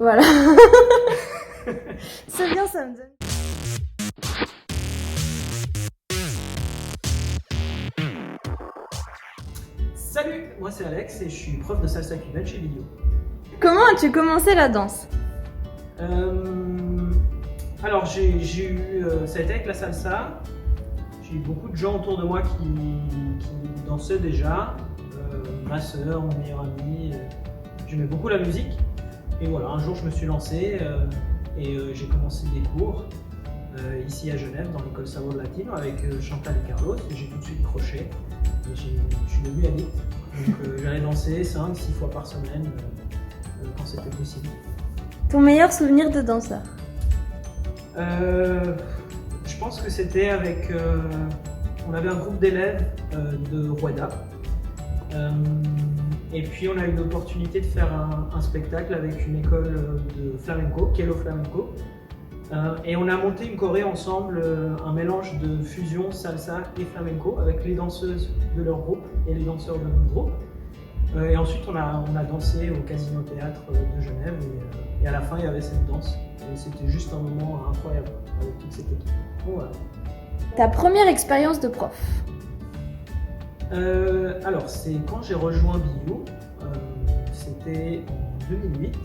Voilà. C'est bien, ça me donne. Salut, moi c'est Alex et je suis prof de salsa cubaine chez Video. Comment as-tu commencé la danse? Alors j'ai eu, ça a été avec la salsa. J'ai eu beaucoup de gens autour de moi qui dansaient déjà. Ma soeur, mon meilleur ami. J'aimais beaucoup la musique. Et voilà, un jour je me suis lancé et j'ai commencé des cours ici à Genève dans l'école Sabor Latino avec Chantal et Carlos. Et j'ai tout de suite croché. Et je suis devenu addict. Donc j'allais danser 5-6 fois par semaine quand c'était possible. Ton meilleur souvenir de danseur? Je pense que c'était avec... on avait un groupe d'élèves de Rueda. Et puis on a eu l'opportunité de faire un spectacle avec une école de flamenco, Kelo Flamenco. Et on a monté une choré ensemble, un mélange de fusion salsa et flamenco avec les danseuses de leur groupe et les danseurs de notre groupe. Et ensuite on a dansé au Casino Théâtre de Genève et à la fin il y avait cette danse. Et c'était juste un moment incroyable avec toute cette équipe. Donc, voilà. Ta première expérience de prof? Alors c'est quand j'ai rejoint Biou, c'était en 2008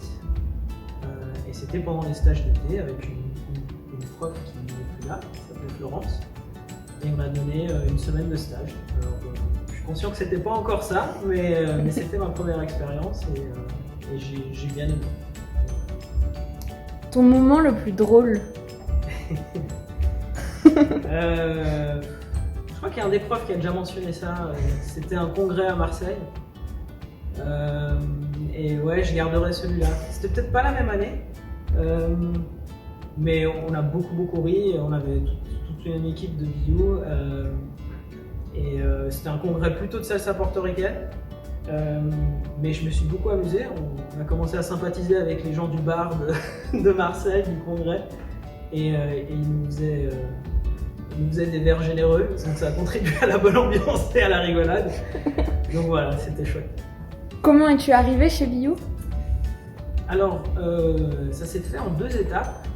et c'était pendant les stages d'été avec une prof qui n'est plus là, qui s'appelait Florence, et on m'a donné une semaine de stage. Alors, je suis conscient que c'était pas encore ça, mais c'était ma première expérience et j'ai bien aimé. Ton moment le plus drôle? Je crois qu'il y a un des profs qui a déjà mentionné ça, c'était un congrès à Marseille. Et ouais, je garderai celui-là. C'était peut-être pas la même année, mais on a beaucoup ri, on avait toute une équipe de bio. Et c'était un congrès plutôt de salsa portoricaine. Mais je me suis beaucoup amusé, on a commencé à sympathiser avec les gens du bar de Marseille, du congrès. Et ils nous faisaient des verres généreux, donc ça a contribué à la bonne ambiance et à la rigolade. Donc voilà, c'était chouette. Comment es-tu arrivé chez Biou? Alors, ça s'est fait en 2 étapes.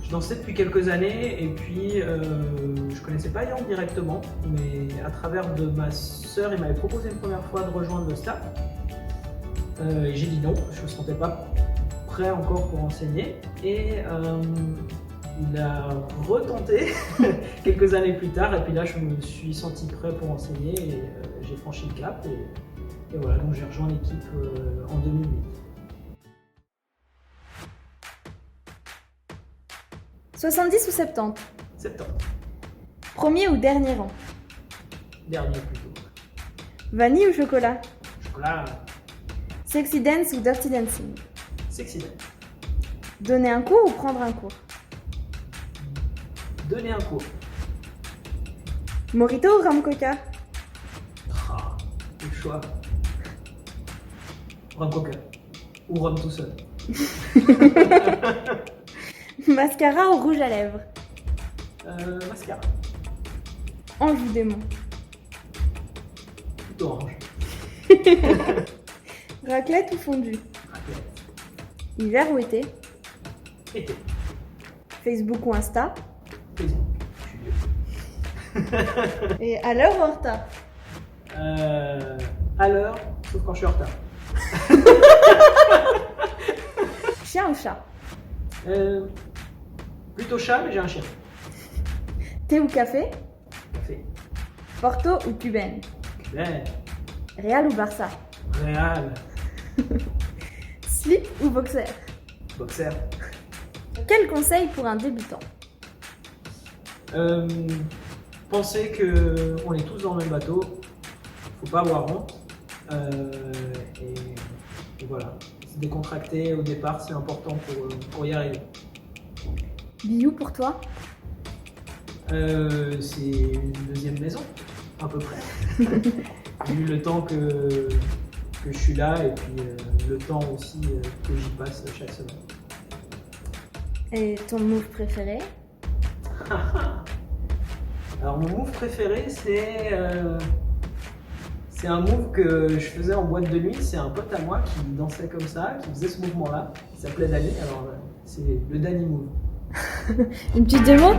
Je dansais depuis quelques années et puis je connaissais pas Yang directement, mais à travers de ma sœur, il m'avait proposé une première fois de rejoindre le staff. Et j'ai dit non, je me sentais pas prêt encore pour enseigner. Et il a retenté quelques années plus tard et puis là je me suis senti prêt pour enseigner et j'ai franchi le cap et voilà, donc j'ai rejoint l'équipe en 2008. « 70 ou 70? 70. Premier ou dernier rang? Dernier plutôt. Vanille ou chocolat? Chocolat. Sexy dance ou dirty dancing? Sexy dance. Donner un cours ou prendre un cours? Donner un cours. Mojito ou rum coca? Ah, le choix. Rhum coca. Ou rhum tout seul. Mascara ou rouge à lèvres? Mascara. Ange ou démon? Plutôt orange. Raclette ou fondue? Raclette. Hiver ou été? Été. Facebook ou Insta? Facebook. Je suis vieux. Et à l'heure ou en retard? À l'heure, sauf quand je suis en retard. Chien ou chat? Plutôt chat, mais j'ai un chien. Thé ou café? Café. Porto ou cubaine? Cubaine. Real ou Barça? Réal. Slip ou boxer? Boxer. Quel conseil pour un débutant? Pensez qu'on est tous dans le même bateau. Faut pas avoir honte. Et voilà. Se décontracter au départ, c'est important pour y arriver. Biou pour toi? C'est une deuxième maison, à peu près. Vu le temps que je suis là et puis le temps aussi que j'y passe chaque semaine. Et ton move préféré? Alors mon move préféré C'est un move que je faisais en boîte de nuit. C'est un pote à moi qui dansait comme ça, qui faisait ce mouvement-là. Il s'appelait Danny. Alors, c'est le Danny Move. Une petite démo?